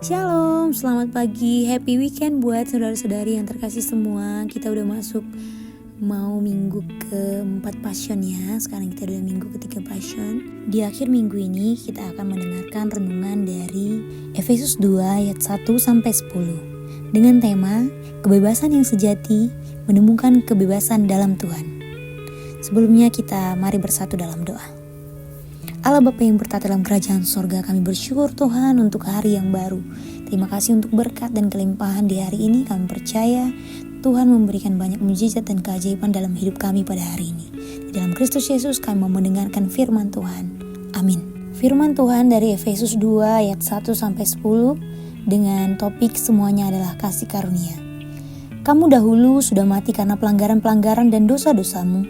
Shalom, selamat pagi, happy weekend buat saudara-saudari yang terkasih semua. Kita udah masuk mau minggu ke-4 Passion ya. Sekarang kita udah minggu ke-3 Passion. Di akhir minggu ini kita akan mendengarkan renungan dari Efesus 2 ayat 1-10 dengan tema kebebasan yang sejati, menemukan kebebasan dalam Tuhan. Sebelumnya kita mari bersatu dalam doa. Allah Bapa yang bertata dalam kerajaan sorga, kami bersyukur Tuhan untuk hari yang baru. Terima kasih untuk berkat dan kelimpahan di hari ini. Kami percaya Tuhan memberikan banyak mukjizat dan keajaiban dalam hidup kami pada hari ini. Di dalam Kristus Yesus kami mau mendengarkan firman Tuhan. Amin. Firman Tuhan dari Efesus 2 ayat 1-10 dengan topik semuanya adalah kasih karunia. Kamu dahulu sudah mati karena pelanggaran-pelanggaran dan dosa-dosamu.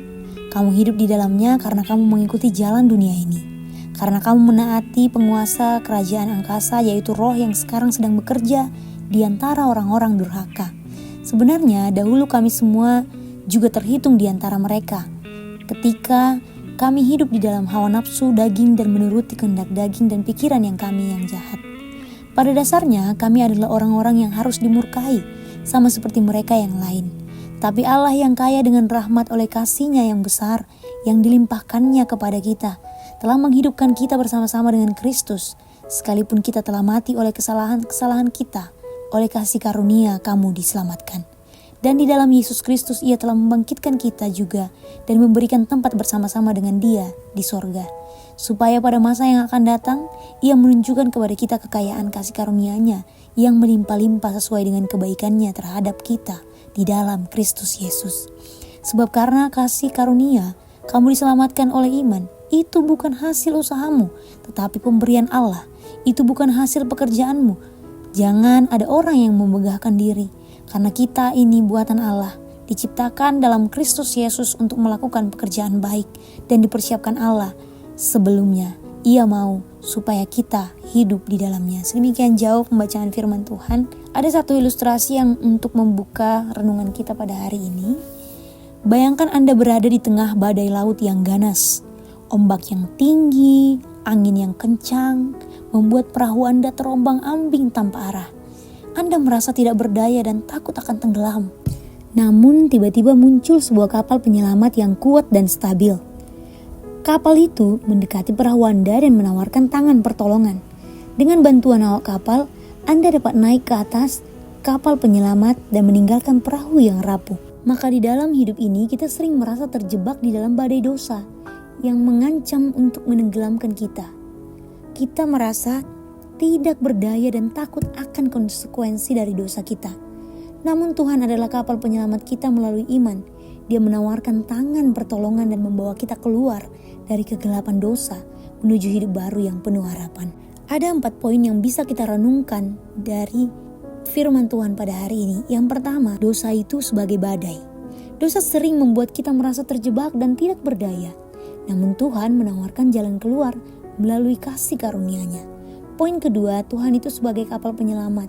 Kamu hidup di dalamnya karena kamu mengikuti jalan dunia ini. Karena kamu menaati penguasa kerajaan angkasa, yaitu roh yang sekarang sedang bekerja di antara orang-orang durhaka. Sebenarnya dahulu kami semua juga terhitung di antara mereka. Ketika kami hidup di dalam hawa nafsu daging dan menuruti kehendak daging dan pikiran kami yang jahat. Pada dasarnya kami adalah orang-orang yang harus dimurkai, sama seperti mereka yang lain. Tapi Allah yang kaya dengan rahmat oleh kasih-Nya yang besar, yang dilimpahkannya kepada kita, telah menghidupkan kita bersama-sama dengan Kristus, sekalipun kita telah mati oleh kesalahan-kesalahan kita, oleh kasih karunia kamu diselamatkan. Dan di dalam Yesus Kristus Ia telah membangkitkan kita juga dan memberikan tempat bersama-sama dengan Dia di sorga, supaya pada masa yang akan datang Ia menunjukkan kepada kita kekayaan kasih karunia-Nya yang melimpah-limpah sesuai dengan kebaikan-Nya terhadap kita di dalam Kristus Yesus. Sebab karena kasih karunia kamu diselamatkan oleh iman. Itu bukan hasil usahamu, tetapi pemberian Allah. Itu bukan hasil pekerjaanmu. Jangan ada orang yang membanggakan diri, karena kita ini buatan Allah, diciptakan dalam Kristus Yesus untuk melakukan pekerjaan baik dan dipersiapkan Allah sebelumnya. Ia mau supaya kita hidup di dalamnya. Sedemikian jauh pembacaan firman Tuhan. Ada satu ilustrasi yang untuk membuka renungan kita pada hari ini. Bayangkan Anda berada di tengah badai laut yang ganas. Ombak yang tinggi, angin yang kencang, membuat perahu Anda terombang-ambing tanpa arah. Anda merasa tidak berdaya dan takut akan tenggelam. Namun tiba-tiba muncul sebuah kapal penyelamat yang kuat dan stabil. Kapal itu mendekati perahu Anda dan menawarkan tangan pertolongan. Dengan bantuan awak kapal, Anda dapat naik ke atas kapal penyelamat dan meninggalkan perahu yang rapuh. Maka di dalam hidup ini kita sering merasa terjebak di dalam badai dosa yang mengancam untuk menenggelamkan kita. Kita merasa tidak berdaya dan takut akan konsekuensi dari dosa kita. Namun Tuhan adalah kapal penyelamat kita melalui iman. Dia menawarkan tangan pertolongan dan membawa kita keluar dari kegelapan dosa menuju hidup baru yang penuh harapan. Ada 4 poin yang bisa kita renungkan dari firman Tuhan pada hari ini. Yang pertama, dosa itu sebagai badai. Dosa sering membuat kita merasa terjebak dan tidak berdaya. Namun Tuhan menawarkan jalan keluar melalui kasih karunia-Nya. Poin kedua, Tuhan itu sebagai kapal penyelamat.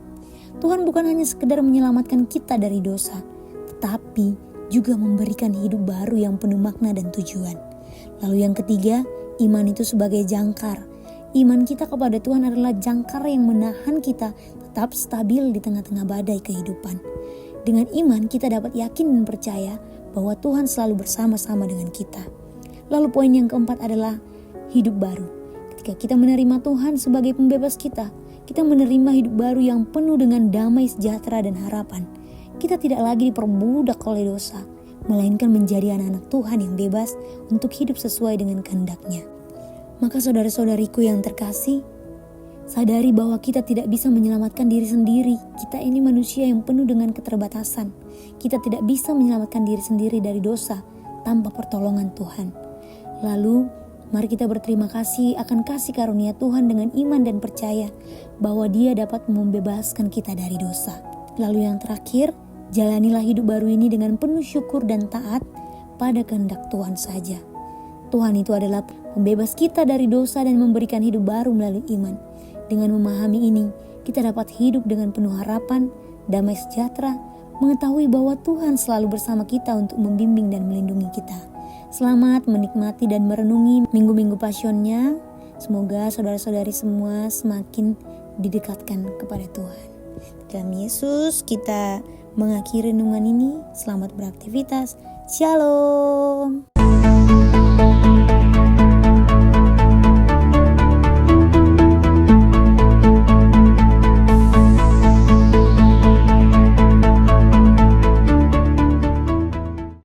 Tuhan bukan hanya sekedar menyelamatkan kita dari dosa, tetapi juga memberikan hidup baru yang penuh makna dan tujuan. Lalu yang ketiga, iman itu sebagai jangkar. Iman kita kepada Tuhan adalah jangkar yang menahan kita tetap stabil di tengah-tengah badai kehidupan. Dengan iman kita dapat yakin dan percaya bahwa Tuhan selalu bersama-sama dengan kita. Lalu poin yang keempat adalah hidup baru. Ketika kita menerima Tuhan sebagai pembebas kita menerima hidup baru yang penuh dengan damai, sejahtera, dan harapan. Kita tidak lagi diperbudak oleh dosa, melainkan menjadi anak-anak Tuhan yang bebas untuk hidup sesuai dengan kehendak-Nya. Maka saudara-saudariku yang terkasih, sadari bahwa kita tidak bisa menyelamatkan diri sendiri. Kita ini manusia yang penuh dengan keterbatasan. Kita tidak bisa menyelamatkan diri sendiri dari dosa tanpa pertolongan Tuhan. Lalu, mari kita berterima kasih akan kasih karunia Tuhan dengan iman dan percaya bahwa Dia dapat membebaskan kita dari dosa. Lalu yang terakhir, jalanilah hidup baru ini dengan penuh syukur dan taat pada kehendak Tuhan saja. Tuhan itu adalah pembebas kita dari dosa dan memberikan hidup baru melalui iman. Dengan memahami ini, kita dapat hidup dengan penuh harapan, damai sejahtera, mengetahui bahwa Tuhan selalu bersama kita untuk membimbing dan melindungi kita. Selamat menikmati dan merenungi minggu-minggu Passionnya. Semoga saudara-saudari semua semakin didekatkan kepada Tuhan. Dalam Yesus kita mengakhiri renungan ini. Selamat beraktivitas. Shalom.